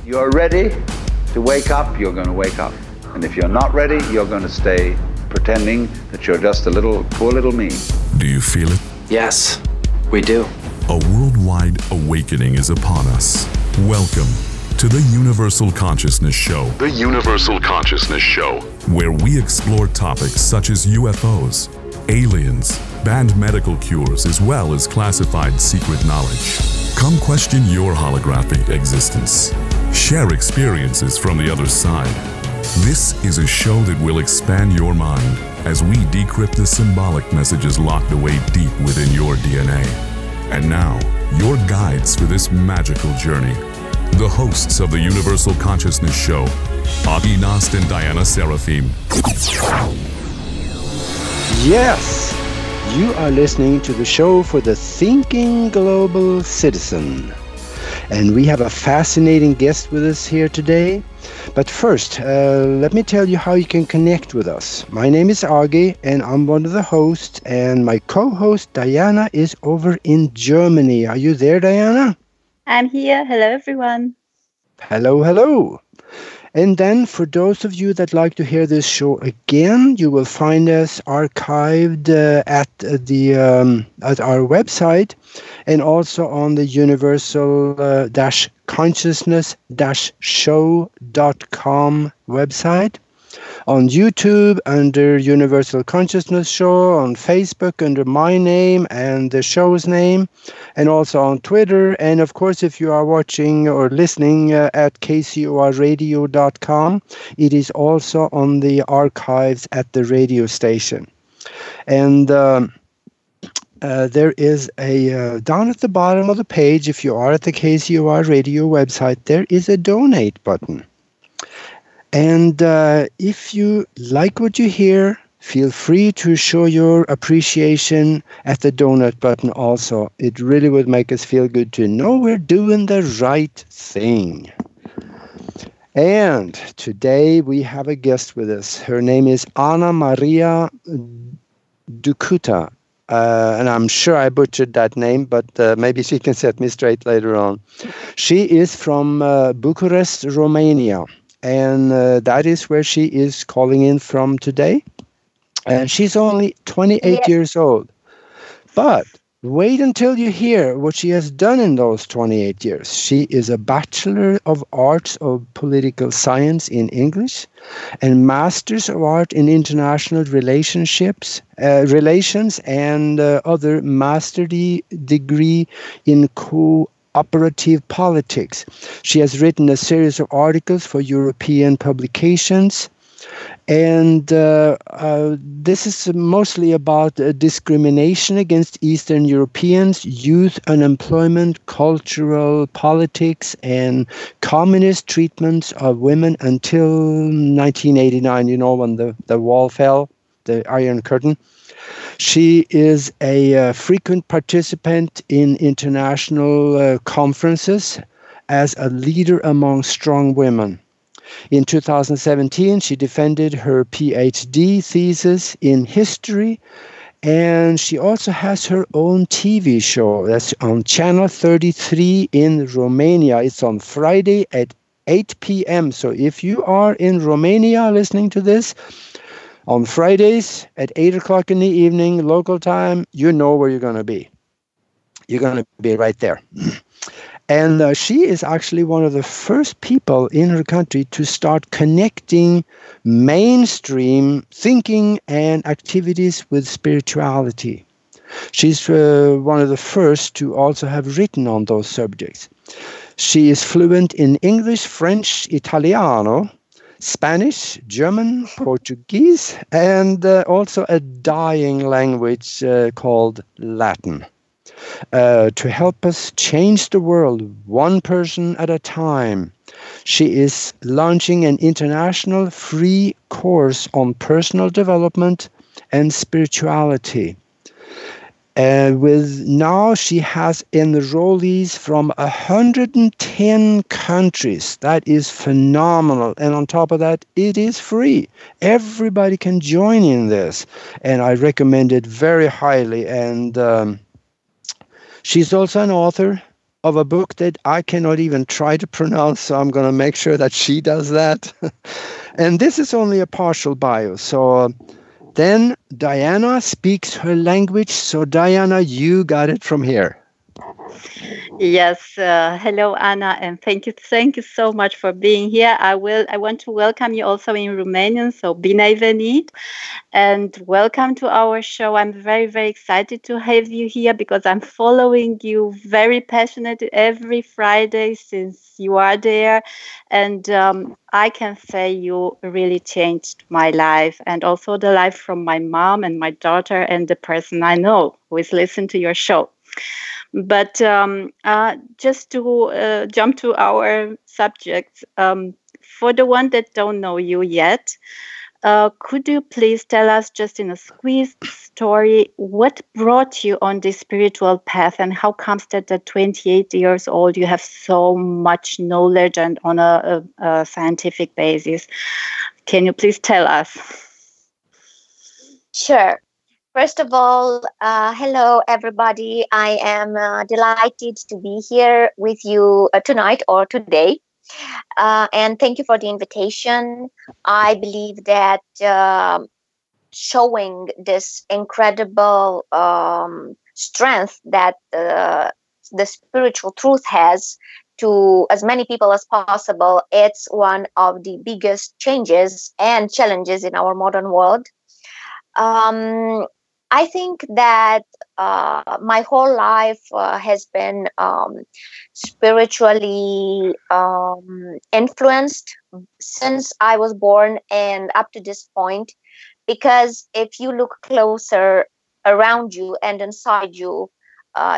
You're ready to wake up, you're going to wake up. And if you're not ready, you're going to stay pretending that you're just a poor little me. Do you feel it? Yes, we do. A worldwide awakening is upon us. Welcome to the Universal Consciousness Show. The Universal Consciousness Show. Where we explore topics such as UFOs, aliens, banned medical cures, as well as classified secret knowledge. Come question your holographic existence. Share experiences from the other side. This is a show that will expand your mind as we decrypt the symbolic messages locked away deep within your DNA. And now, your guides for this magical journey. The hosts of the Universal Consciousness Show, Agi Nast and Diana Seraphim. Yes, you are listening to the show for the thinking global citizen. And we have a fascinating guest with us here today. But first, let me tell you how you can connect with us. My name is Agi, and I'm one of the hosts, and my co-host Diana is over in Germany. Are you there, Diana? I'm here. Hello, everyone. Hello, hello. And then for those of you that like to hear this show again, you will find us archived at our website and also on the universal-consciousness-show.com website. On YouTube under Universal Consciousness Show, on Facebook under my name and the show's name, and also on Twitter. And of course, if you are watching or listening at kcorradio.com, it is also on the archives at the radio station. And there is a, down at the bottom of the page, if you are at the KCOR radio website, there is a donate button. And if you like what you hear, feel free to show your appreciation at the donate button also. It really would make us feel good to know we're doing the right thing. And today we have a guest with us. Her name is Maria Ducuta. And I'm sure I butchered that name, but maybe she can set me straight later on. She is from Bucharest, Romania. And that is where she is calling in from today. And she's only 28 years old. But wait until you hear what she has done in those 28 years. She is a Bachelor of Arts of Political Science in English and Masters of Art in International Relations and other master degree in cooperative politics. She has written a series of articles for European publications, and this is mostly about discrimination against Eastern Europeans, youth unemployment, cultural politics, and communist treatments of women until 1989, you know, when the wall fell, the Iron Curtain. She is a frequent participant in international conferences as a leader among strong women. In 2017, she defended her PhD thesis in history, and she also has her own TV show that's on Channel 33 in Romania. It's on Friday at 8 p.m. So if you are in Romania listening to this, on Fridays at 8 o'clock in the evening, local time, you know where you're going to be. You're going to be right there. And she is actually one of the first people in her country to start connecting mainstream thinking and activities with spirituality. She's one of the first to also have written on those subjects. She is fluent in English, French, Italiano, Spanish, German, Portuguese, and also a dying language called Latin. To help us change the world one person at a time. She is launching an international free course on personal development and spirituality. Now she has enrollees from 110 countries. That is phenomenal. And on top of that, it is free. Everybody can join in this. And I recommend it very highly. And she's also an author. of a book that I cannot even try to pronounce, so I'm going to make sure that she does that. And this is only a partial bio. So then Diana speaks her language. So Diana, you got it from here. Yes, hello Anna, and thank you so much for being here. I want to welcome you also in Romanian, so bine ai venit, and welcome to our show. I'm very, very excited to have you here because I'm following you very passionate every Friday since you are there, and I can say you really changed my life and also the life from my mom and my daughter and the person I know who is listening to your show. But just to jump to our subject, for the one that don't know you yet, could you please tell us just in a squeezed story what brought you on this spiritual path and how comes that at 28 years old you have so much knowledge and on a scientific basis? Can you please tell us? Sure. First of all, hello everybody. I am delighted to be here with you tonight or today. And thank you for the invitation. I believe that showing this incredible strength that the spiritual truth has to as many people as possible, it's one of the biggest changes and challenges in our modern world. I think that my whole life has been spiritually influenced since I was born and up to this point. Because if you look closer around you and inside you,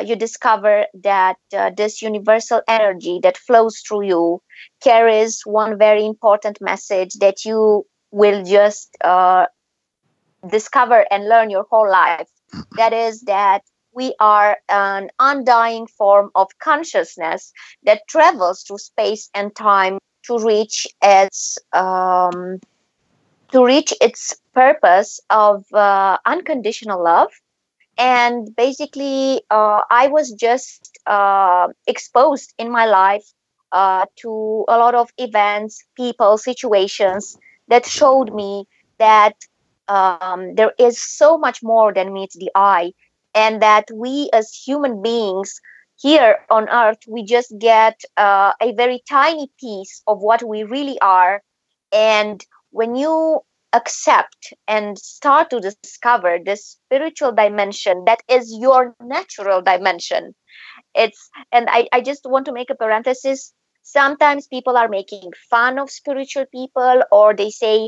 you discover that this universal energy that flows through you carries one very important message that you will just discover and learn your whole life. That is that we are an undying form of consciousness that travels through space and time to reach its purpose of unconditional love. And basically, I was just exposed in my life to a lot of events, people, situations that showed me that there is so much more than meets the eye, and that we as human beings here on earth, we just get a very tiny piece of what we really are. And when you accept and start to discover this spiritual dimension that is your natural dimension, I just want to make a parenthesis. Sometimes people are making fun of spiritual people, or they say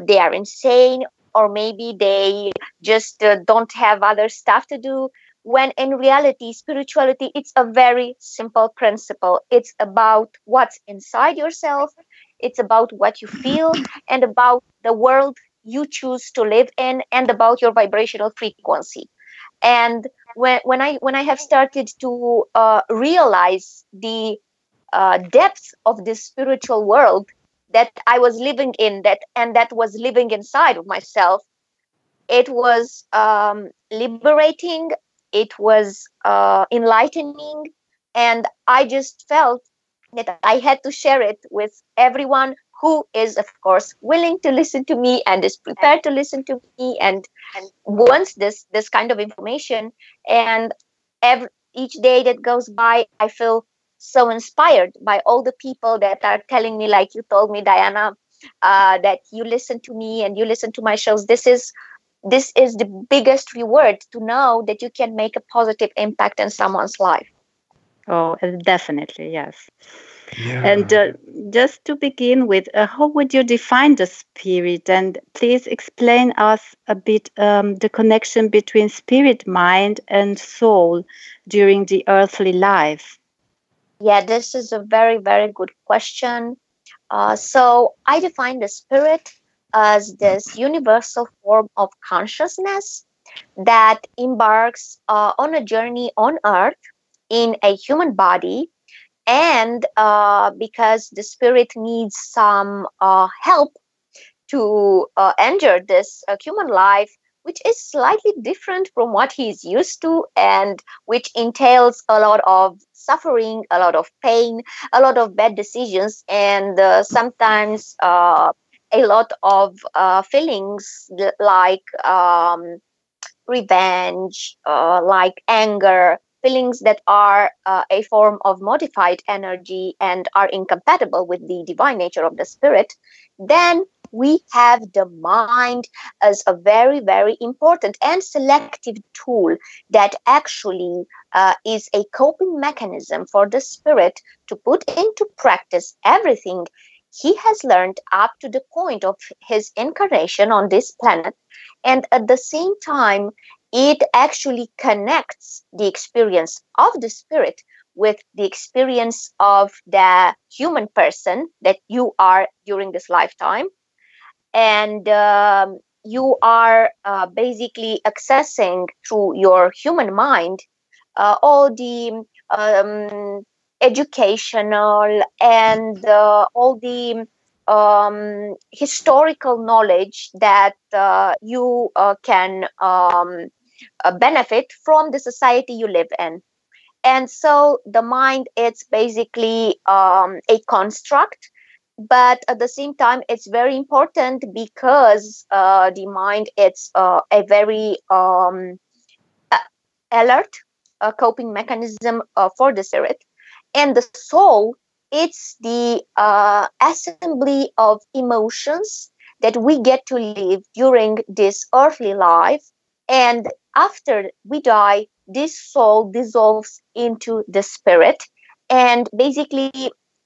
they are insane, or maybe they just don't have other stuff to do. When in reality, spirituality, it's a very simple principle. It's about what's inside yourself. It's about what you feel and about the world you choose to live in and about your vibrational frequency. And when I have started to realize the depth of this spiritual world that I was living in, that was living inside of myself, it was liberating, it was enlightening, and I just felt that I had to share it with everyone who is, of course, willing to listen to me and is prepared to listen to me and wants this kind of information. And each day that goes by, I feel so inspired by all the people that are telling me, like you told me, Diana, that you listen to me and you listen to my shows. This is the biggest reward, to know that you can make a positive impact in someone's life. Oh, definitely, yes. Yeah. And just to begin with, how would you define the spirit? And please explain us a bit the connection between spirit, mind, and soul during the earthly life. Yeah, this is a very, very good question. So I define the spirit as this universal form of consciousness that embarks on a journey on earth in a human body. And because the spirit needs some help to enter this human life, which is slightly different from what he's used to, and which entails a lot of suffering, a lot of pain, a lot of bad decisions, and sometimes a lot of feelings like revenge, like anger, feelings that are a form of modified energy and are incompatible with the divine nature of the spirit, then we have the mind as a very, very important and selective tool that actually is a coping mechanism for the spirit to put into practice everything he has learned up to the point of his incarnation on this planet. And at the same time, it actually connects the experience of the spirit with the experience of the human person that you are during this lifetime. And you are basically accessing through your human mind all the educational and all the historical knowledge that you can benefit from the society you live in. And so the mind, it's basically a construct, but at the same time, it's very important because the mind, it's a very alert coping mechanism for the spirit. And the soul, it's the assembly of emotions that we get to live during this earthly life. And after we die, this soul dissolves into the spirit. And basically,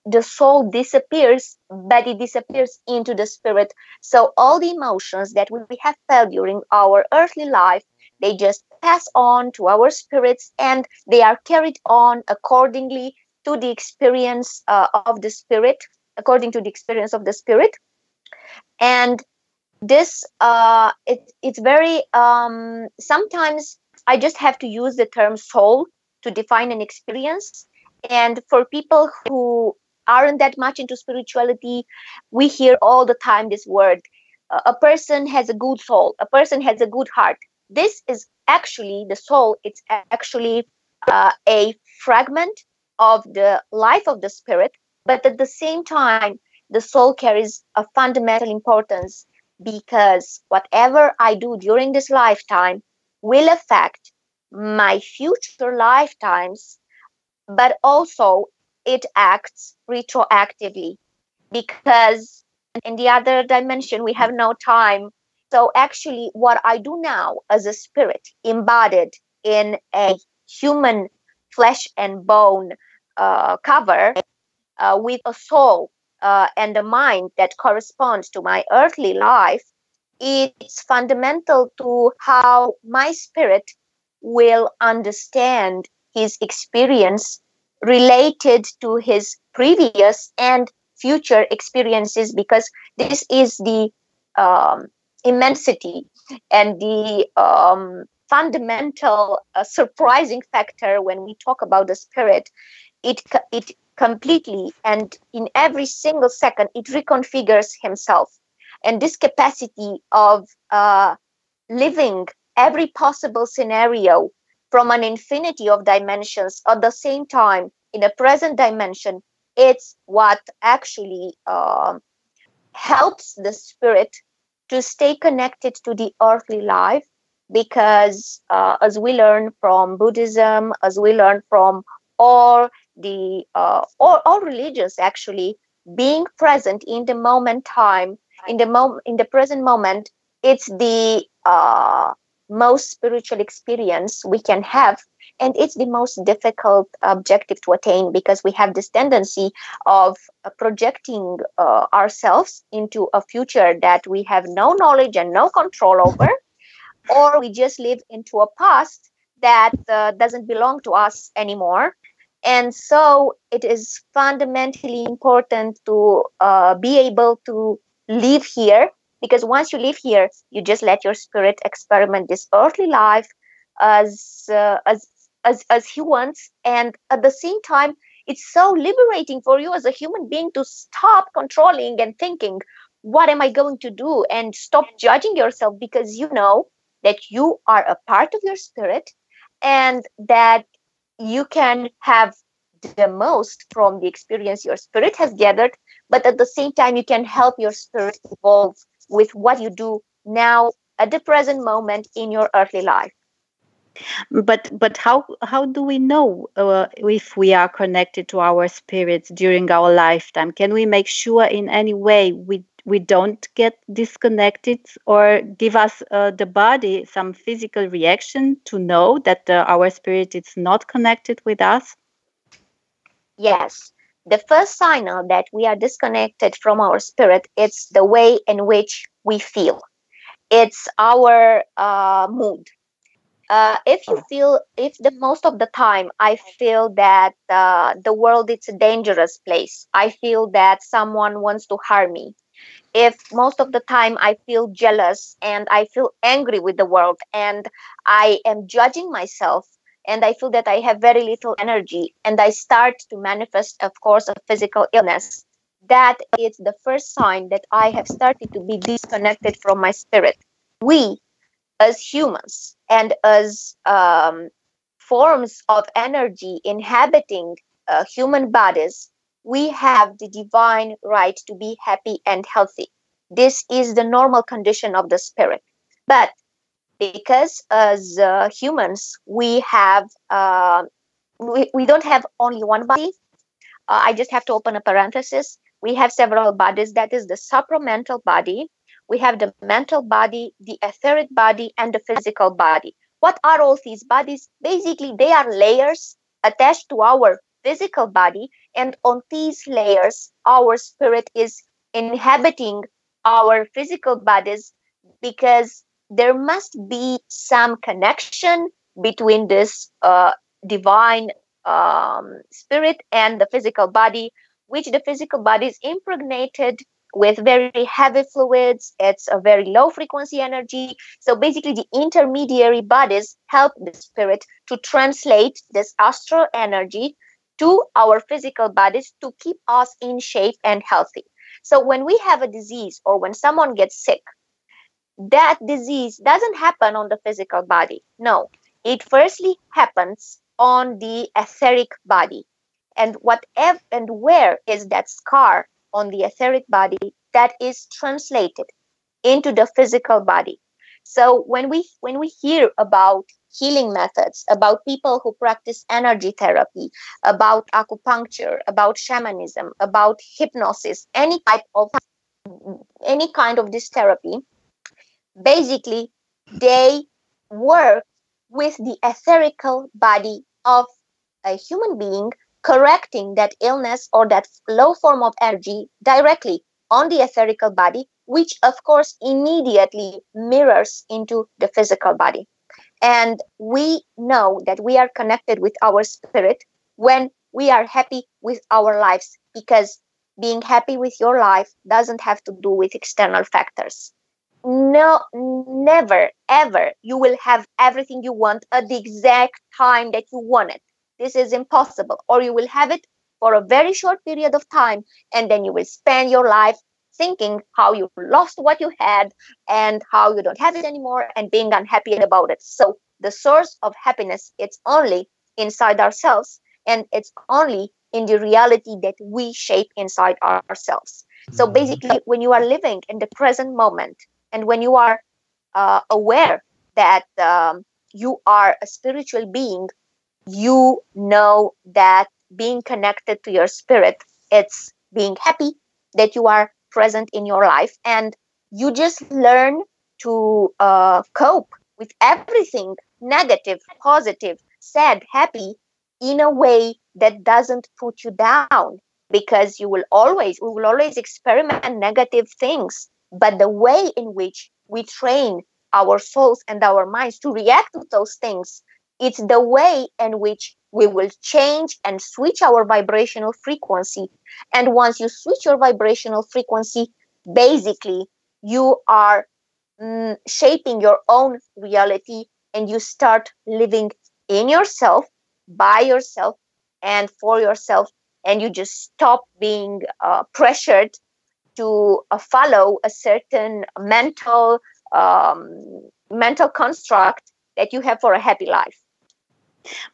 the soul disappears, but it disappears into the spirit. So all the emotions that we have felt during our earthly life, they just pass on to our spirits, and they are carried on accordingly to the experience of the spirit, according to the experience of the spirit. And this, it's very, sometimes I just have to use the term soul to define an experience. And for people who aren't that much into spirituality, we hear all the time this word, a person has a good soul, a person has a good heart. This is actually the soul. It's actually a fragment of the life of the spirit, but at the same time, the soul carries a fundamental importance, because whatever I do during this lifetime will affect my future lifetimes, but also it acts retroactively, because in the other dimension we have no time. So actually what I do now as a spirit embodied in a human flesh and bone cover, with a soul and a mind that corresponds to my earthly life, it's fundamental to how my spirit will understand his experience related to his previous and future experiences, because this is the immensity and the fundamental surprising factor when we talk about the spirit. It completely and in every single second it reconfigures himself, and this capacity of living every possible scenario from an infinity of dimensions at the same time in a present dimension, it's what actually helps the spirit to stay connected to the earthly life. Because as we learn from Buddhism, as we learn from all the all religions, actually, being present in the moment time, in the present moment, it's the most spiritual experience we can have, and it's the most difficult objective to attain, because we have this tendency of projecting ourselves into a future that we have no knowledge and no control over, or we just live into a past that doesn't belong to us anymore. And so it is fundamentally important to be able to live here, because once you live here, you just let your spirit experiment this earthly life as he wants. And at the same time, it's so liberating for you as a human being to stop controlling and thinking, what am I going to do? And stop judging yourself, because you know that you are a part of your spirit, and that you can have the most from the experience your spirit has gathered, but at the same time you can help your spirit evolve with what you do now at the present moment in your earthly life. But how do we know if we are connected to our spirits during our lifetime? Can we make sure in any way we don't get disconnected, or give us the body some physical reaction to know that our spirit is not connected with us? Yes, the first signal that we are disconnected from our spirit, it's the way in which we feel. It's our mood. If the most of the time I feel that the world is a dangerous place, I feel that someone wants to harm me. If most of the time I feel jealous and I feel angry with the world and I am judging myself and I feel that I have very little energy and I start to manifest, of course, a physical illness, that is the first sign that I have started to be disconnected from my spirit. We, as humans and as forms of energy inhabiting human bodies, we have the divine right to be happy and healthy. This is the normal condition of the spirit. But because as humans, we have we don't have only one body. I just have to open a parenthesis. We have several bodies. That is the supramental body. We have the mental body, the etheric body, and the physical body. What are all these bodies? Basically, they are layers attached to our physical body, and on these layers, our spirit is inhabiting our physical bodies, because there must be some connection between this divine spirit and the physical body, which the physical body is impregnated with very heavy fluids. It's a very low frequency energy. So basically, the intermediary bodies help the spirit to translate this astral energy to our physical bodies to keep us in shape and healthy. So when we have a disease or when someone gets sick, that disease doesn't happen on the physical body. No, it firstly happens on the etheric body. And whatever and where is that scar on the etheric body, that is translated into the physical body. So when we hear about healing methods, about people who practice energy therapy, about acupuncture, about shamanism, about hypnosis, any kind of this therapy, basically they work with the etherical body of a human being, correcting that illness or that low form of energy directly on the etherical body, which of course immediately mirrors into the physical body. And we know that we are connected with our spirit when we are happy with our lives, because being happy with your life doesn't have to do with external factors. No, never, ever you will have everything you want at the exact time that you want it. This is impossible. Or you will have it for a very short period of time, and then you will spend your life thinking how you lost what you had and how you don't have it anymore and being unhappy about it. So the source of happiness, it's only inside ourselves, and it's only in the reality that we shape inside ourselves. So basically, when you are living in the present moment, and when you are aware that you are a spiritual being, you know that being connected to your spirit, it's being happy that you are present in your life, and you just learn to cope with everything negative, positive, sad, happy, in a way that doesn't put you down, because we will always experiment negative things. But the way in which we train our souls and our minds to react to those things, it's the way in which we will change and switch our vibrational frequency. And once you switch your vibrational frequency, basically you are shaping your own reality, and you start living in yourself, by yourself, and for yourself. And you just stop being pressured to follow a certain mental mental construct that you have for a happy life.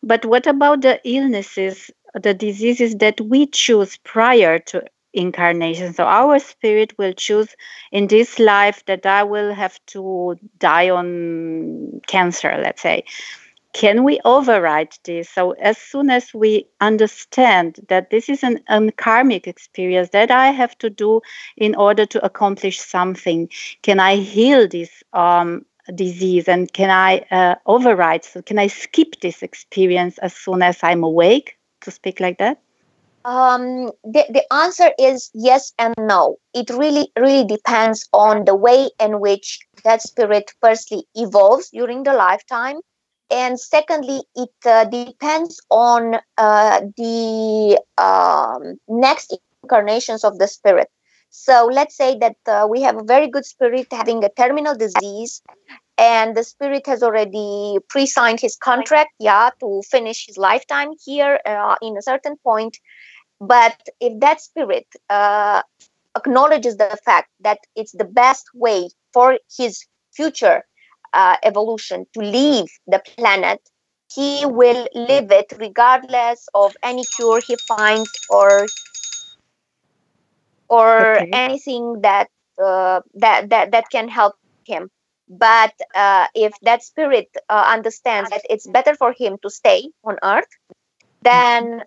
But what about the illnesses, the diseases that we choose prior to incarnation? So our spirit will choose in this life that I will have to die on cancer, let's say. Can we override this? So as soon as we understand that this is an karmic experience that I have to do in order to accomplish something, can I heal this disease, and can I override? So can I skip this experience as soon as I'm awake, to speak like that? The answer is yes and no. It really depends on the way in which that spirit firstly evolves during the lifetime. And secondly, it depends on the next incarnations of the spirit. So let's say that we have a very good spirit having a terminal disease, and the spirit has already pre-signed his contract, to finish his lifetime here in a certain point. But if that spirit acknowledges the fact that it's the best way for his future evolution to leave the planet, he will live it regardless of any cure he finds or anything that can help him. But if that spirit understands that it's better for him to stay on Earth, then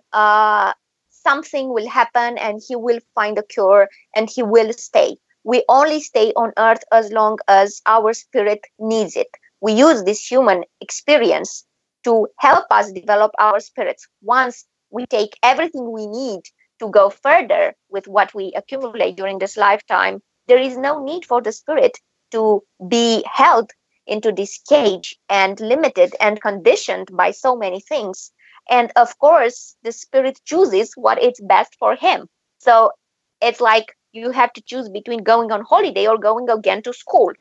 something will happen and he will find a cure and he will stay. We only stay on Earth as long as our spirit needs it. We use this human experience to help us develop our spirits. Once we take everything we need to go further with what we accumulate during this lifetime, there is no need for the spirit to be held into this cage and limited and conditioned by so many things. And of course, the spirit chooses what is best for him. So it's like you have to choose between going on holiday or going again to school.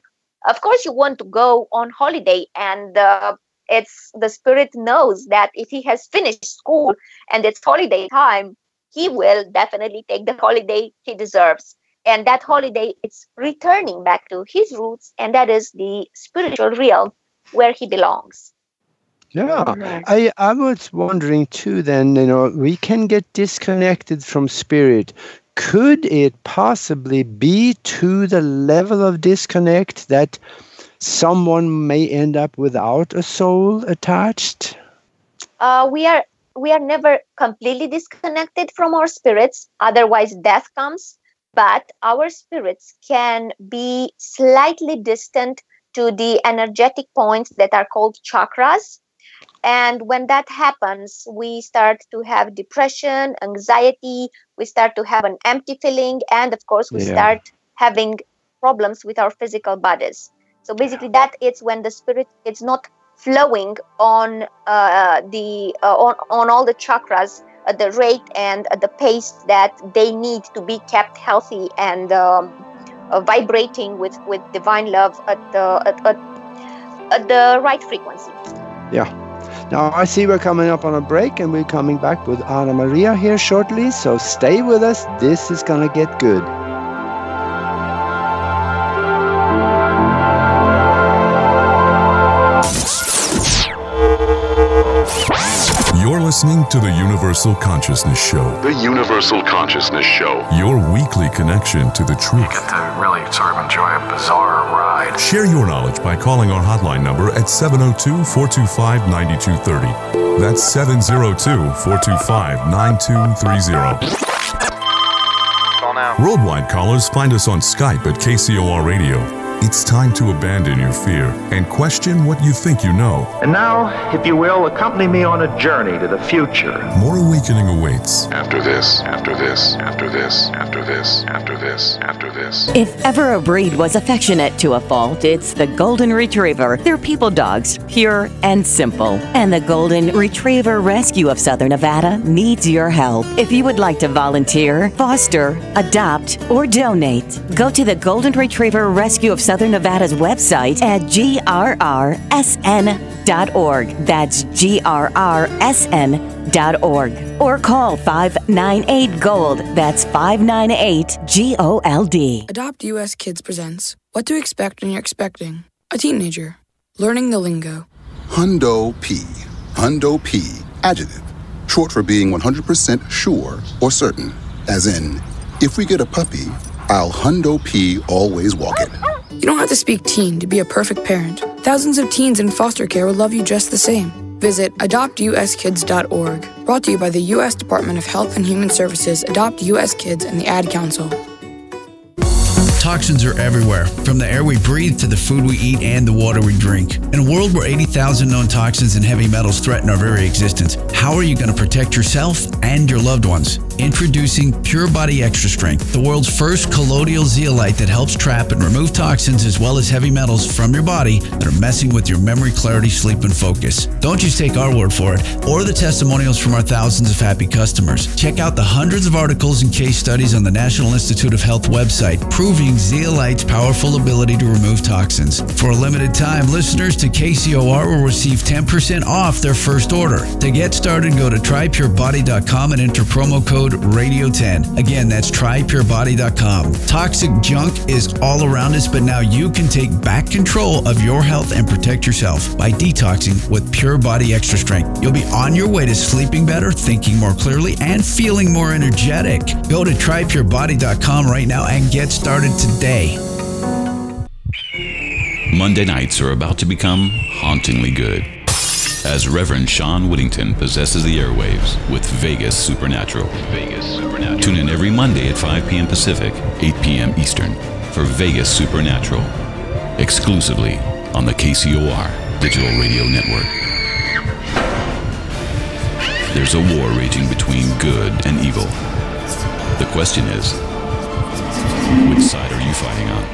Of course, you want to go on holiday, and the spirit knows that if he has finished school and it's holiday time, he will definitely take the holiday he deserves. And that holiday, it's returning back to his roots, and that is the spiritual realm where he belongs. Yeah, I was wondering too then, we can get disconnected from spirit. Could it possibly be to the level of disconnect that someone may end up without a soul attached? We are never completely disconnected from our spirits, otherwise death comes. But our spirits can be slightly distant to the energetic points that are called chakras. And when that happens, we start to have depression, anxiety, we start to have an empty feeling, and of course, we start having problems with our physical bodies. So basically, that is when the spirit is not flowing on on all the chakras at the rate and at the pace that they need to be kept healthy and vibrating with divine love at the right frequency. Yeah. Now, I see we're coming up on a break, and we're coming back with Ana Maria here shortly, so stay with us. This is going to get good. You're listening to the Universal Consciousness Show. The Universal Consciousness Show. Your weekly connection to the truth. You get to really sort of enjoy a bizarre ride. Share your knowledge by calling our hotline number at 702-425-9230. That's 702-425-9230. Call now. Worldwide callers find us on Skype at KCOR Radio. It's time to abandon your fear and question what you think you know. And now, if you will, accompany me on a journey to the future. More awakening awaits. After this, after this, after this, after this, after this, after this. If ever a breed was affectionate to a fault, it's the Golden Retriever. They're people dogs, pure and simple. And the Golden Retriever Rescue of Southern Nevada needs your help. If you would like to volunteer, foster, adopt, or donate, go to the Golden Retriever Rescue of Southern Nevada's website at grrsn.org. That's grrsn.org. Or call 598-GOLD. That's 598-GOLD. Adopt U.S. Kids presents What to Expect When You're Expecting a Teenager. Learning the lingo. Hundo P. Hundo P. Adjective. Short for being 100% sure or certain. As in, if we get a puppy, I'll Hundo P always walk it. You don't have to speak teen to be a perfect parent. Thousands of teens in foster care will love you just the same. Visit adoptuskids.org. Brought to you by the U.S. Department of Health and Human Services, Adopt U.S. Kids, and the Ad Council. Toxins are everywhere, from the air we breathe to the food we eat and the water we drink. In a world where 80,000 known toxins and heavy metals threaten our very existence, how are you going to protect yourself and your loved ones? Introducing Pure Body Extra Strength, the world's first colloidal zeolite that helps trap and remove toxins as well as heavy metals from your body that are messing with your memory, clarity, sleep, and focus. Don't just take our word for it or the testimonials from our thousands of happy customers. Check out the hundreds of articles and case studies on the National Institute of Health website proving zeolite's powerful ability to remove toxins. For a limited time, listeners to KCOR will receive 10% off their first order. To get started, go to trypurebody.com and enter promo code RADIO10. Again, that's trypurebody.com. Toxic junk is all around us, but now you can take back control of your health and protect yourself by detoxing with Pure Body Extra Strength. You'll be on your way to sleeping better, thinking more clearly, and feeling more energetic. Go to trypurebody.com right now and get started today. Monday nights are about to become hauntingly good as Reverend Sean Whittington possesses the airwaves with Vegas Supernatural. Tune in every Monday at 5 p.m. Pacific, 8 p.m. Eastern for Vegas Supernatural, exclusively on the KCOR Digital Radio Network. There's a war raging between good and evil. The question is, which side are you fighting on?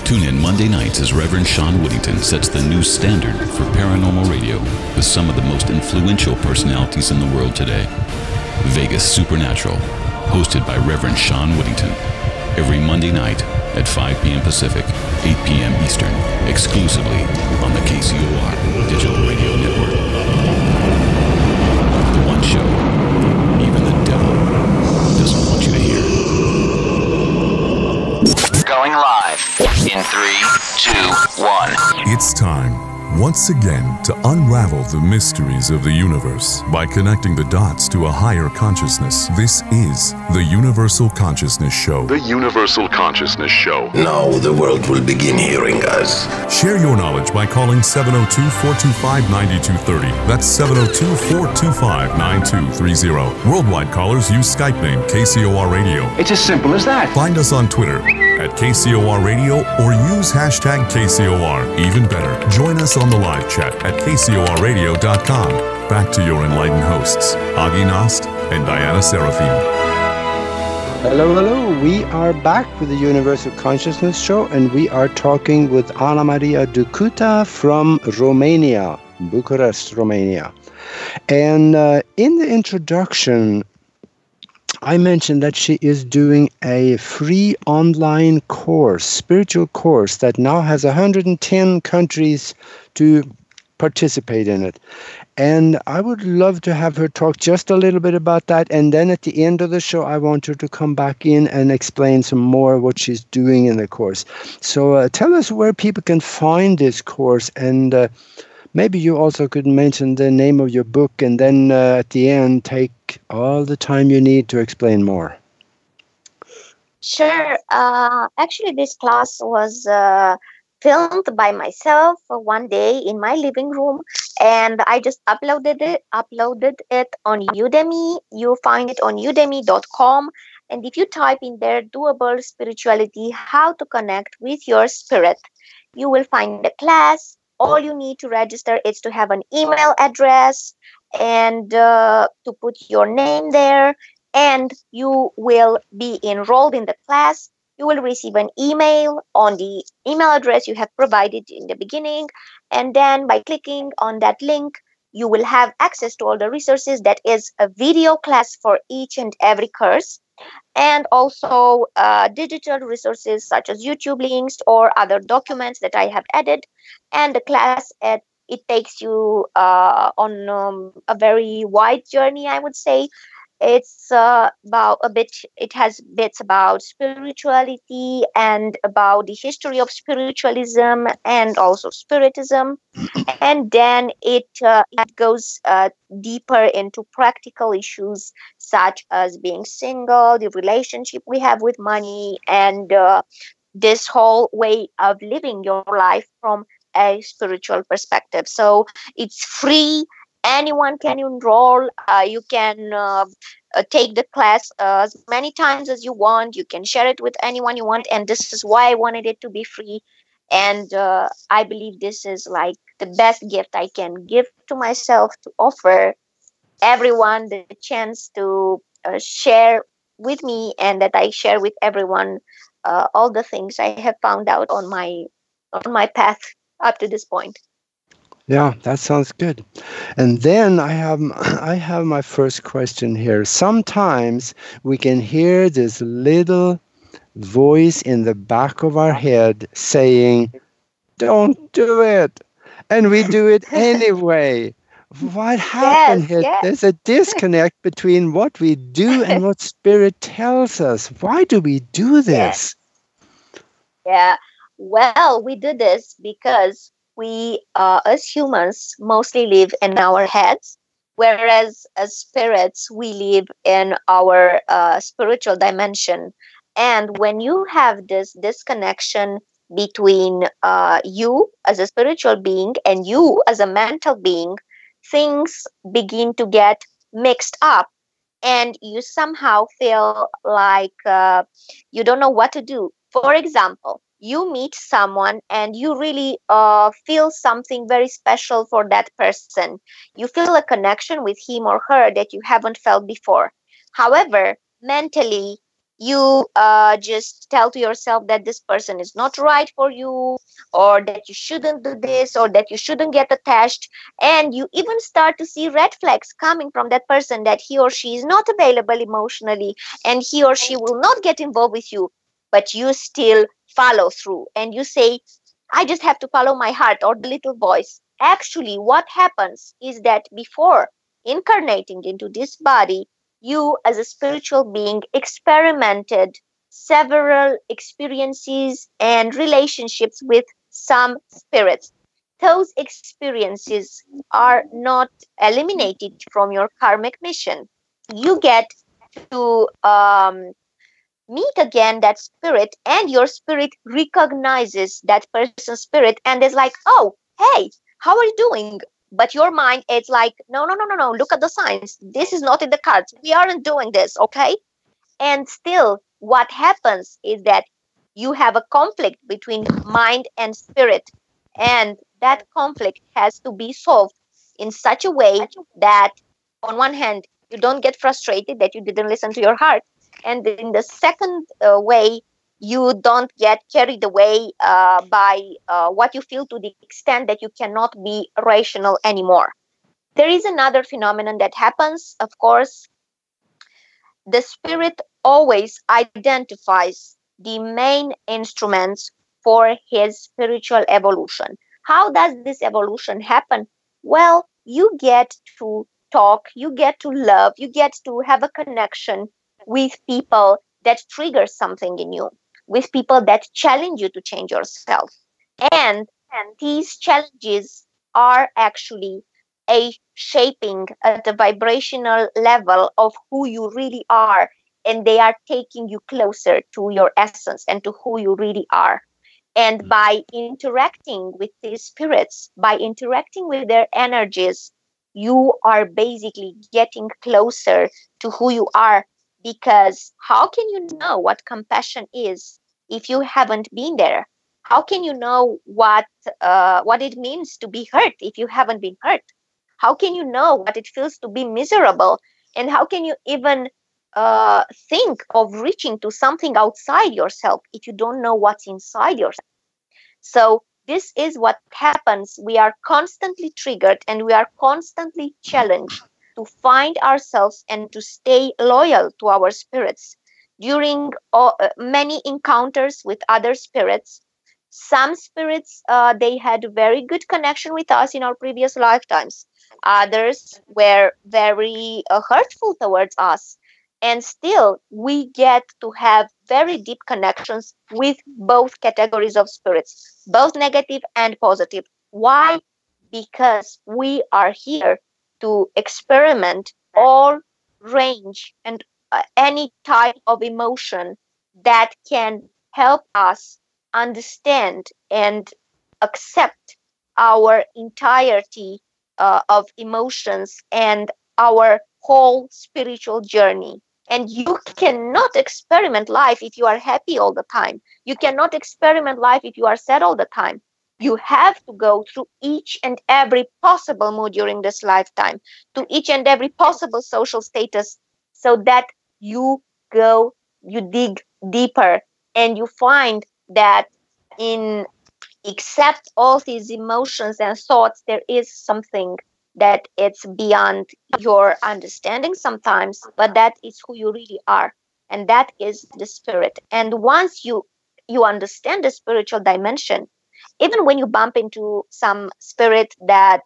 Tune in Monday nights as Reverend Sean Whittington sets the new standard for paranormal radio with some of the most influential personalities in the world today. Vegas Supernatural, hosted by Reverend Sean Whittington, every Monday night at 5 p.m. Pacific, 8 p.m. Eastern, exclusively on the KCOR Digital Radio Network. The one show even the devil doesn't want you to hear. Going live in 3, 2, 1. It's time, once again, to unravel the mysteries of the universe by connecting the dots to a higher consciousness. This is the Universal Consciousness Show. The Universal Consciousness Show. Now the world will begin hearing us. Share your knowledge by calling 702-425-9230. That's 702-425-9230. Worldwide callers use Skype name KCOR Radio. It's as simple as that. Find us on Twitter at KCOR Radio or use hashtag KCOR. Even better, join us on the live chat at KCORradio.com. Back to your enlightened hosts, Agi Nost and Diana Seraphim. Hello, hello. We are back with the Universal Consciousness Show, and we are talking with Ana Maria Ducuta from Romania, Bucharest, Romania. And in the introduction, I mentioned that she is doing a free online course, spiritual course, that now has 110 countries to participate in it. And I would love to have her talk just a little bit about that. And then at the end of the show, I want her to come back in and explain some more what she's doing in the course. So tell us where people can find this course, and maybe you also could mention the name of your book, and then at the end, take all the time you need to explain more. Sure. Actually, this class was filmed by myself one day in my living room, and I just uploaded it on Udemy. You find it on udemy.com. And if you type in there, doable spirituality, how to connect with your spirit, you will find the class. All you need to register is to have an email address and to put your name there, and you will be enrolled in the class. You will receive an email on the email address you have provided in the beginning, and then by clicking on that link, you will have access to all the resources. That is a video class for each and every course, and also digital resources such as YouTube links or other documents that I have added. And the class, it takes you on a very wide journey, I would say. It's about a bit, it has bits about spirituality and about the history of spiritualism and also spiritism. And then it goes deeper into practical issues such as being single, the relationship we have with money, and this whole way of living your life from a spiritual perspective. So it's free. Anyone can enroll. You can take the class as many times as you want. You can share it with anyone you want. And this is why I wanted it to be free. And I believe this is like the best gift I can give to myself, to offer everyone the chance to share with me, and that I share with everyone all the things I have found out on my path up to this point. Yeah, that sounds good. And then I have my first question here. Sometimes we can hear this little voice in the back of our head saying, "Don't do it." And we do it anyway. What happened Yes, here? yes. There's a disconnect between what we do and what Spirit tells us. Why do we do this? Yeah. Well, we do this because we, as humans, mostly live in our heads, whereas as spirits, we live in our spiritual dimension. And when you have this disconnection between you as a spiritual being and you as a mental being, things begin to get mixed up, and you somehow feel like you don't know what to do. For example, you meet someone and you really feel something very special for that person. You feel a connection with him or her that you haven't felt before. However, mentally, you just tell to yourself that this person is not right for you, or that you shouldn't do this, or that you shouldn't get attached. And you even start to see red flags coming from that person, that he or she is not available emotionally and he or she will not get involved with you. But you still follow through and you say, I just have to follow my heart or the little voice. Actually, what happens is that before incarnating into this body, you as a spiritual being experimented several experiences and relationships with some spirits. Those experiences are not eliminated from your karmic mission. You get to meet again that spirit, and your spirit recognizes that person's spirit and is like, oh, hey, how are you doing? But your mind, it's like, no, no, no, no, no, look at the signs. This is not in the cards. We aren't doing this, okay? And still, what happens is that you have a conflict between mind and spirit. And that conflict has to be solved in such a way that, on one hand, you don't get frustrated that you didn't listen to your heart. And in the second way, you don't get carried away by what you feel, to the extent that you cannot be rational anymore. There is another phenomenon that happens, of course. The spirit always identifies the main instruments for his spiritual evolution. How does this evolution happen? Well, you get to talk, you get to love, you get to have a connection with people that trigger something in you, with people that challenge you to change yourself. And these challenges are actually a shaping at the vibrational level of who you really are, and they are taking you closer to your essence and to who you really are. And by interacting with these spirits, by interacting with their energies, you are basically getting closer to who you are. Because how can you know what compassion is if you haven't been there? How can you know what it means to be hurt if you haven't been hurt? How can you know what it feels to be miserable? And how can you even think of reaching to something outside yourself if you don't know what's inside yourself? So this is what happens. We are constantly triggered and we are constantly challenged to find ourselves and to stay loyal to our spirits. During many encounters with other spirits, Some spirits, they had a very good connection with us in our previous lifetimes. Others were very hurtful towards us. And still, we get to have very deep connections with both categories of spirits, both negative and positive. Why? Because we are here to experiment all range and any type of emotion that can help us understand and accept our entirety of emotions and our whole spiritual journey. And you cannot experiment life if you are happy all the time. You cannot experiment life if you are sad all the time. You have to go through each and every possible mood during this lifetime, to each and every possible social status, so that you go, you dig deeper, and you find that in except all these emotions and thoughts, there is something that it's beyond your understanding sometimes, but that is who you really are, and that is the spirit. And once you understand the spiritual dimension, even when you bump into some spirit that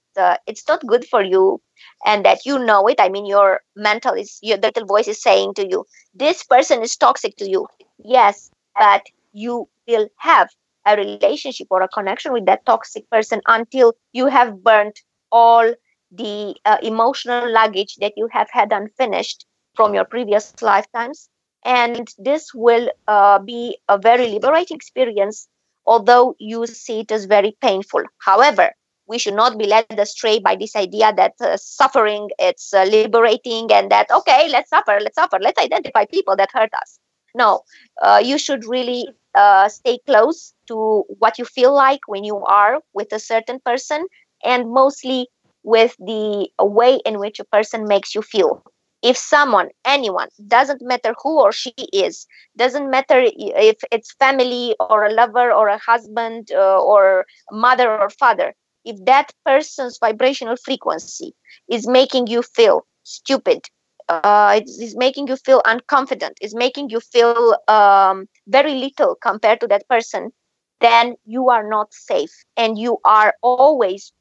it's not good for you, and that you know it, I mean, your little voice is saying to you, this person is toxic to you. Yes, but you will have a relationship or a connection with that toxic person until you have burnt all the emotional luggage that you have had unfinished from your previous lifetimes. And this will be a very liberating experience, although you see it as very painful. However, we should not be led astray by this idea that suffering, it's liberating, and that, okay, let's suffer, let's identify people that hurt us. No, you should really stay close to what you feel like when you are with a certain person, and mostly with the way in which a person makes you feel. If someone, anyone, doesn't matter who or she is, doesn't matter if it's family or a lover or a husband or mother or father, if that person's vibrational frequency is making you feel stupid, it's making you feel unconfident, is making you feel very little compared to that person, then you are not safe, and you are always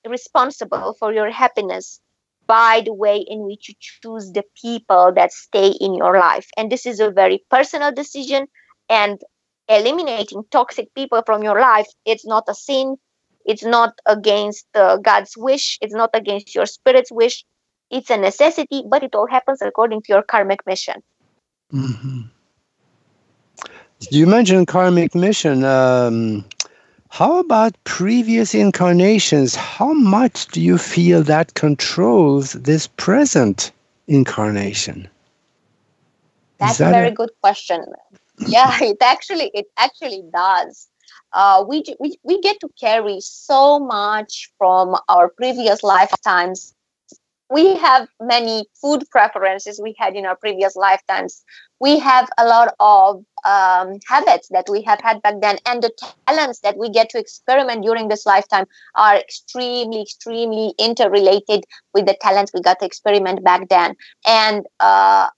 responsible for your happiness by the way in which you choose the people that stay in your life. And this is a very personal decision, and eliminating toxic people from your life, it's not a sin, it's not against God's wish, it's not against your spirit's wish, it's a necessity, but it all happens according to your karmic mission. Mm-hmm. You mentioned karmic mission. How about previous incarnations? How much do you feel that controls this present incarnation? That's a very good question. Yeah, it actually does. We get to carry so much from our previous lifetimes. We have many food preferences we had in our previous lifetimes. We have a lot of habits that we have had back then, and the talents that we get to experiment during this lifetime are extremely interrelated with the talents we got to experiment back then. And I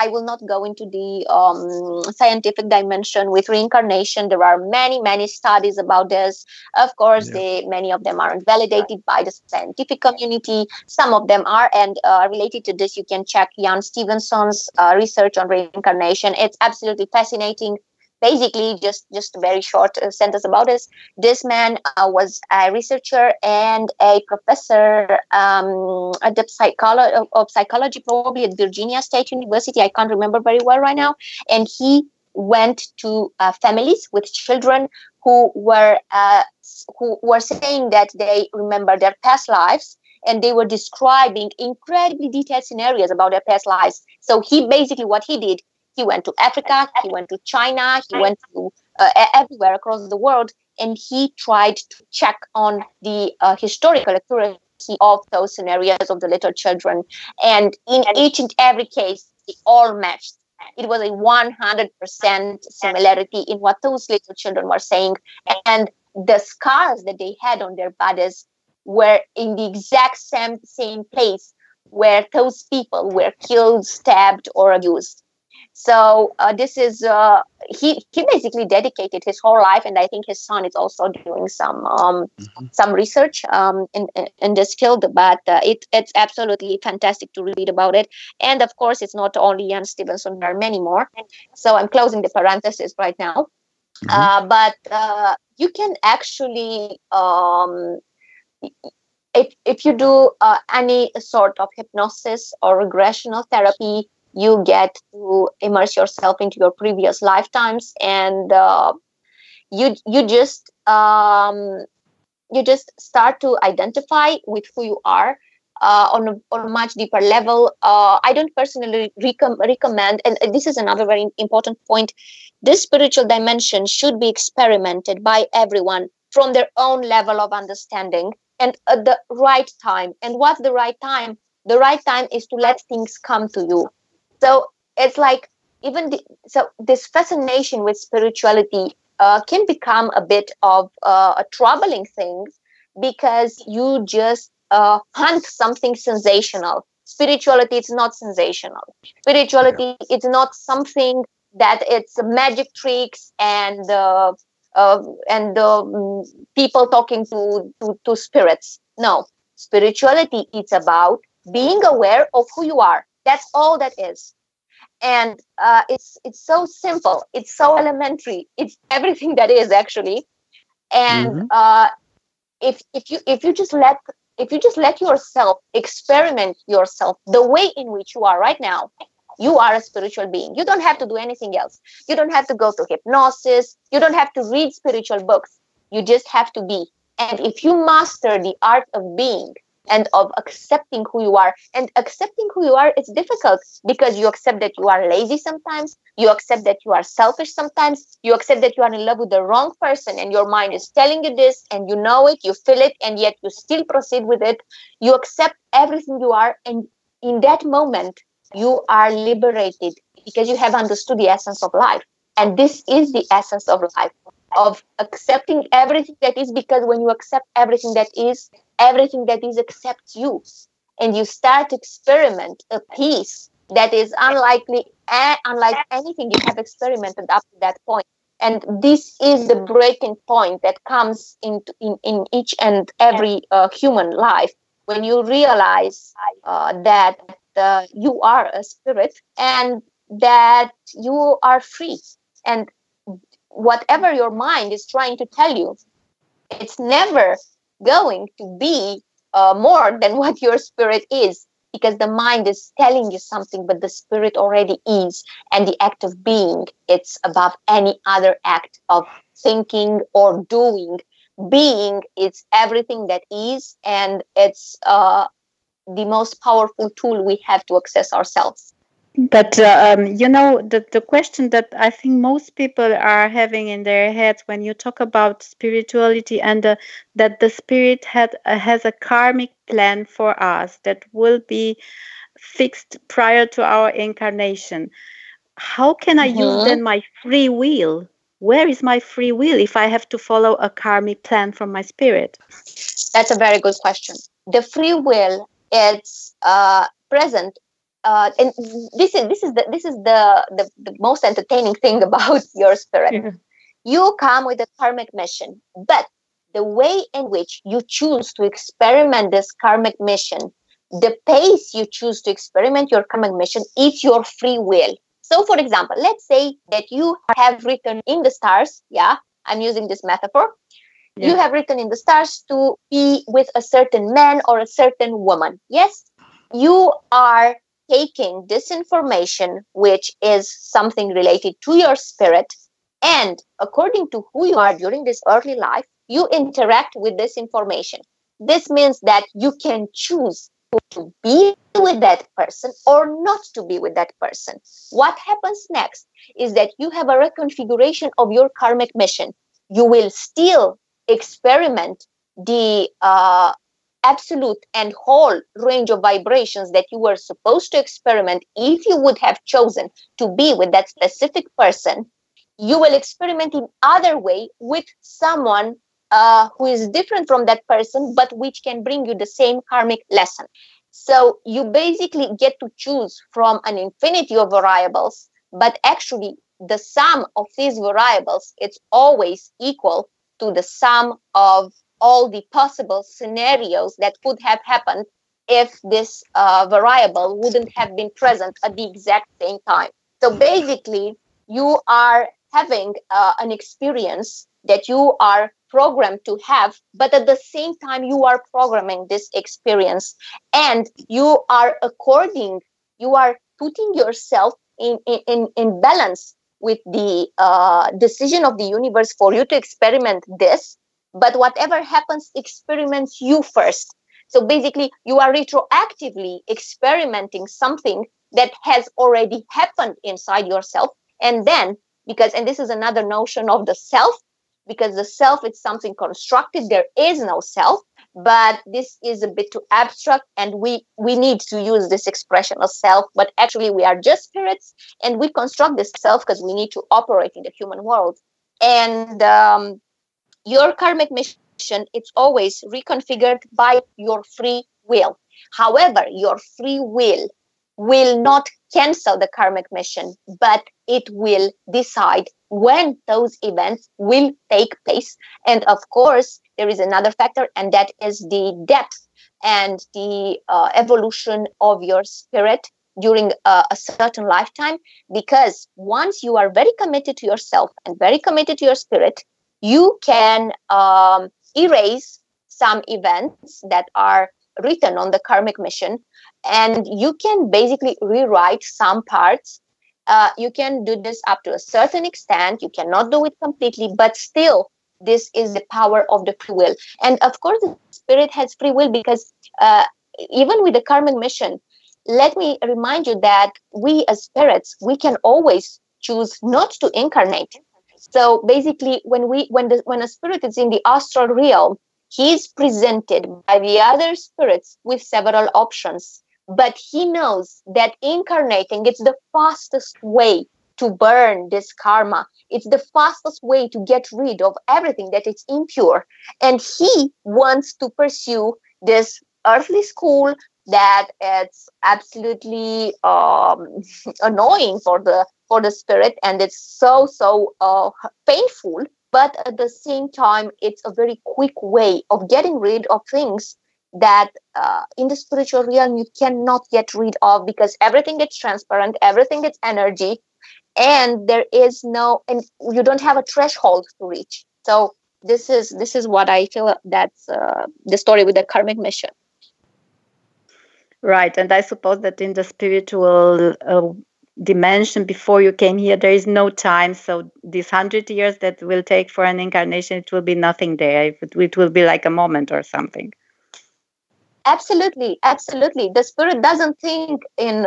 will not go into the scientific dimension with reincarnation. There are many studies about this. Of course, many of them aren't validated by the scientific community. Some of them are, and related to this, you can check Jan Stevenson's research on reincarnation. It's absolutely fascinating. Basically, just a very short sentence about this. This man was a researcher and a professor at the psychology, probably at Virginia State University. I can't remember very well right now. And he went to families with children who were saying that they remember their past lives, and they were describing incredibly detailed scenarios about their past lives. So what he did, he went to Africa, he went to China, he went to everywhere across the world, and he tried to check on the historical accuracy of those scenarios of the little children. And in each and every case, they all matched. It was a 100% similarity in what those little children were saying. And the scars that they had on their bodies were in the exact same place where those people were killed, stabbed, or abused. So this is he basically dedicated his whole life, and I think his son is also doing some research in this field. But it's absolutely fantastic to read about it. And of course, it's not only Jan Stevenson; there are many more. So I'm closing the parenthesis right now. But you can actually, if you do any sort of hypnosis or regressional therapy, you get to immerse yourself into your previous lifetimes, and you just start to identify with who you are on a much deeper level. I don't personally recommend, and this is another very important point, this spiritual dimension should be experimented by everyone from their own level of understanding and at the right time. And what's the right time? The right time is to let things come to you. So it's like so this fascination with spirituality can become a bit of a troubling thing, because you just hunt something sensational. Spirituality is not sensational. Spirituality is not something that it's magic tricks and people talking to spirits. No, spirituality is about being aware of who you are. That's all that is. And it's so simple. It's so elementary. It's everything that is, actually. And if you just let yourself experiment yourself the way in which you are right now, you are a spiritual being. You don't have to do anything else. You don't have to go to hypnosis. You don't have to read spiritual books. You just have to be. And if you master the art of being and of accepting who you are, and accepting who you are, it's difficult, because you accept that you are lazy sometimes, you accept that you are selfish sometimes, you accept that you are in love with the wrong person, and your mind is telling you this, and you know it, you feel it, and yet you still proceed with it. You accept everything you are, and in that moment, you are liberated, because you have understood the essence of life. And this is the essence of life, of accepting everything that is, because when you accept everything that is accepts you, and you start to experiment a peace that is unlike anything you have experimented up to that point. And this is the breaking point that comes in each and every human life, when you realize that you are a spirit and that you are free. And whatever your mind is trying to tell you, it's never going to be more than what your spirit is, because the mind is telling you something, but the spirit already is. And the act of being, it's above any other act of thinking or doing. Being is everything that is, and it's the most powerful tool we have to access ourselves. But the question that I think most people are having in their heads when you talk about spirituality, and that the spirit has a karmic plan for us that will be fixed prior to our incarnation. How can I use then my free will? Where is my free will if I have to follow a karmic plan from my spirit? That's a very good question. The free will is present. And this is the most entertaining thing about your spirit. Yeah. You come with a karmic mission, but the way in which you choose to experiment this karmic mission, the pace you choose to experiment your karmic mission, is your free will. So, for example, let's say that you have written in the stars. Yeah, I'm using this metaphor. Yeah. You have written in the stars to be with a certain man or a certain woman. Yes, you are taking this information, which is something related to your spirit, and according to who you are during this early life, you interact with this information. This means that you can choose to be with that person or not to be with that person. What happens next is that you have a reconfiguration of your karmic mission. You will still experiment the absolute and whole range of vibrations that you were supposed to experiment if you would have chosen to be with that specific person. You will experiment in other way with someone who is different from that person, but which can bring you the same karmic lesson. So you basically get to choose from an infinity of variables, but actually the sum of these variables, it's always equal to the sum of all the possible scenarios that could have happened if this variable wouldn't have been present at the exact same time. So basically, you are having an experience that you are programmed to have, but at the same time, you are programming this experience, and you are putting yourself in balance with the decision of the universe for you to experiment this. But whatever happens, experiments you first. So basically, you are retroactively experimenting something that has already happened inside yourself. And then, and this is another notion of the self, because the self is something constructed, there is no self, but this is a bit too abstract, and we need to use this expression of self, but actually we are just spirits, and we construct this self because we need to operate in the human world. And your karmic mission, it's always reconfigured by your free will. However, your free will not cancel the karmic mission, but it will decide when those events will take place. And of course, there is another factor, and that is the depth and the evolution of your spirit during a certain lifetime. Because once you are very committed to yourself and very committed to your spirit, you can erase some events that are written on the karmic mission, and you can basically rewrite some parts. You can do this up to a certain extent. You cannot do it completely, but still, this is the power of the free will. And of course, the spirit has free will, because even with the karmic mission, let me remind you that we as spirits, we can always choose not to incarnate. So basically, when a spirit is in the astral realm, he is presented by the other spirits with several options. But he knows that incarnating, it's the fastest way to burn this karma. It's the fastest way to get rid of everything that is impure. And he wants to pursue this earthly school that it's absolutely annoying for the spirit, and it's so painful. But at the same time, it's a very quick way of getting rid of things that in the spiritual realm you cannot get rid of, because everything is transparent, everything is energy, and and you don't have a threshold to reach. So this is what I feel that's the story with the karmic mission. Right, and I suppose that in the spiritual dimension, before you came here, there is no time. So these 100 years that will take for an incarnation, it will be nothing there. It will be like a moment or something. Absolutely. The spirit doesn't think in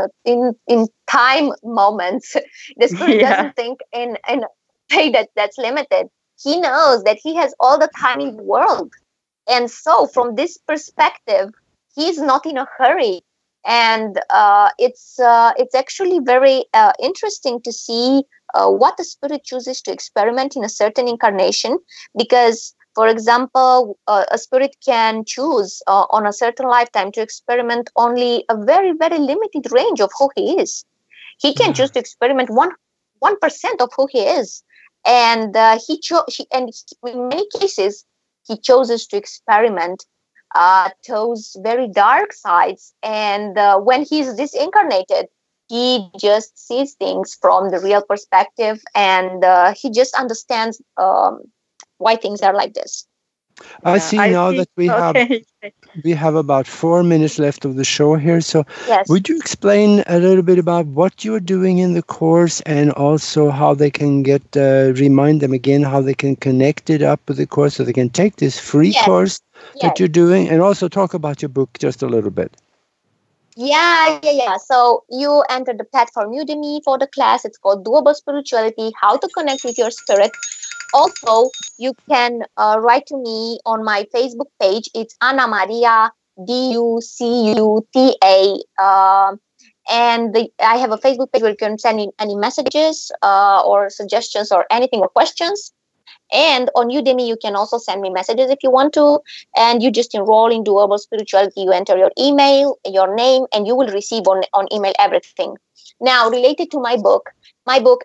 time moments. The spirit doesn't think in a way that's limited. He knows that he has all the time in the world, and so from this perspective, he's not in a hurry. And it's actually very interesting to see what the spirit chooses to experiment in a certain incarnation, because, for example, a spirit can choose on a certain lifetime to experiment only a very, very limited range of who he is. He can choose to experiment 1% of who he is, and in many cases he chooses to experiment those very dark sides. And when he's disincarnated, he just sees things from the real perspective, and he just understands why things are like this. I see now that we have about 4 minutes left of the show here. So yes. Would you explain a little bit about what you're doing in the course, and also how they can remind them again how they can connect it up with the course, so they can take this free course that you're doing, and also talk about your book just a little bit. Yeah. So you enter the platform Udemy for the class. It's called Doable Spirituality, How to Connect with Your Spirit. Also, you can write to me on my Facebook page. It's Ana Maria Ducuta. And I have a Facebook page where you can send in any messages or suggestions or anything or questions. And on Udemy, you can also send me messages if you want to. And you just enroll in Doable Spirituality. You enter your email, your name, and you will receive on email everything. Now, related to my book,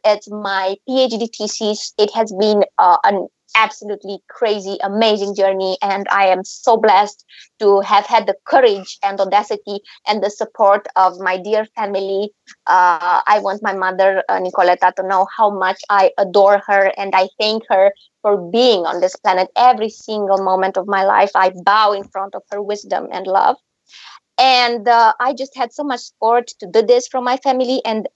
is my PhD thesis. It has been an absolutely crazy, amazing journey. And I am so blessed to have had the courage and audacity and the support of my dear family. I want my mother, Nicoletta, to know how much I adore her, and I thank her for being on this planet every single moment of my life. I bow in front of her wisdom and love. And I just had so much support to do this from my family. And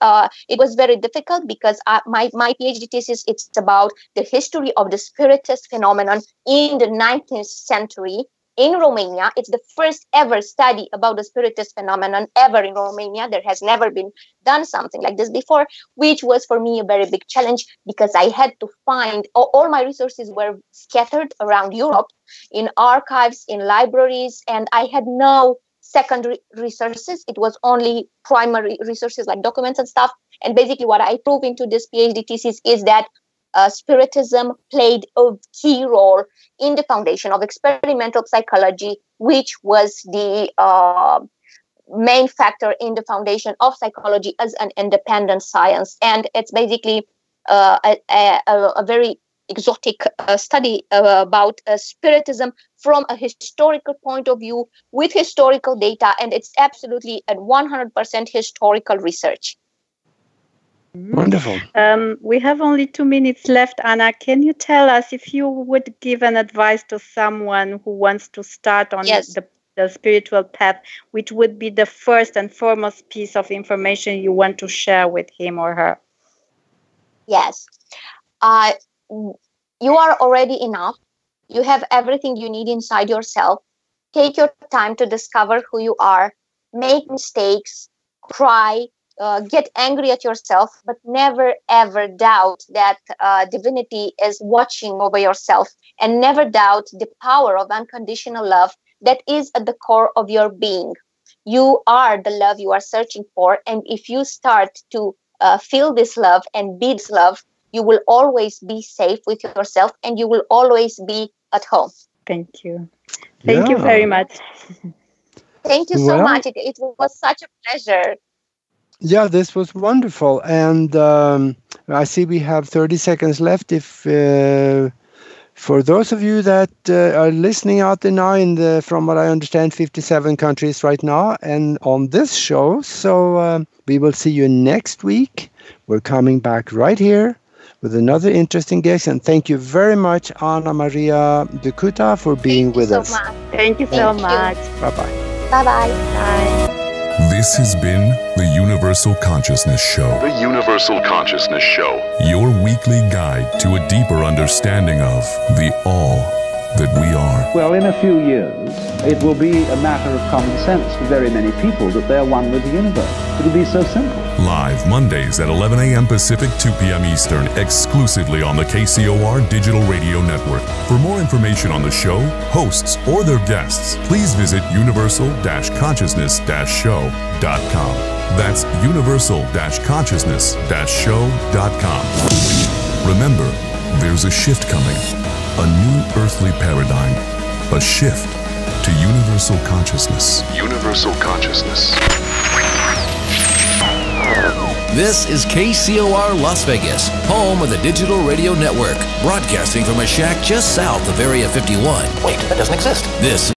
it was very difficult because my PhD thesis, it's about the history of the spiritist phenomenon in the 19th century in Romania. It's the first ever study about the spiritist phenomenon ever in Romania. There has never been done something like this before, which was for me a very big challenge because I had to find all my resources were scattered around Europe in archives, in libraries, and I had no secondary resources. It was only primary resources like documents and stuff. And basically what I prove into this PhD thesis is that Spiritism played a key role in the foundation of experimental psychology, which was the main factor in the foundation of psychology as an independent science. And it's basically a very exotic study about Spiritism from a historical point of view with historical data, and it's absolutely a 100% historical research. Wonderful. We have only 2 minutes left, Anna. Can you tell us if you would give an advice to someone who wants to start on the spiritual path, which would be the first and foremost piece of information you want to share with him or her? Yes. You are already enough. You have everything you need inside yourself. Take your time to discover who you are. Make mistakes, cry, get angry at yourself, but never ever doubt that divinity is watching over yourself, and never doubt the power of unconditional love that is at the core of your being. You are the love you are searching for, and if you start to feel this love and be this love, you will always be safe with yourself, and you will always be at home. Thank you. Thank you very much. Thank you so much. It was such a pleasure. Yeah, this was wonderful. And I see we have 30 seconds left. If for those of you that are listening out there now from what I understand, 57 countries right now and on this show. So we will see you next week. We're coming back right here with another interesting guest. And thank you very much, Anna Maria Ducuta, for being with us. Thank you so much. Bye-bye. Bye-bye. Bye. This has been the Universal Consciousness Show. The Universal Consciousness Show. Your weekly guide to a deeper understanding of the all that we are. Well, in a few years, it will be a matter of common sense for very many people that they're one with the universe. It'll be so simple. Live Mondays at 11 a.m. Pacific, 2 p.m. Eastern, exclusively on the KCOR Digital Radio Network. For more information on the show, hosts, or their guests, please visit universal-consciousness-show.com. That's universal-consciousness-show.com. Remember, there's a shift coming, a new earthly paradigm, a shift to universal consciousness. Universal Consciousness. This is KCOR Las Vegas, home of the Digital Radio Network, broadcasting from a shack just south of Area 51. Wait, that doesn't exist. This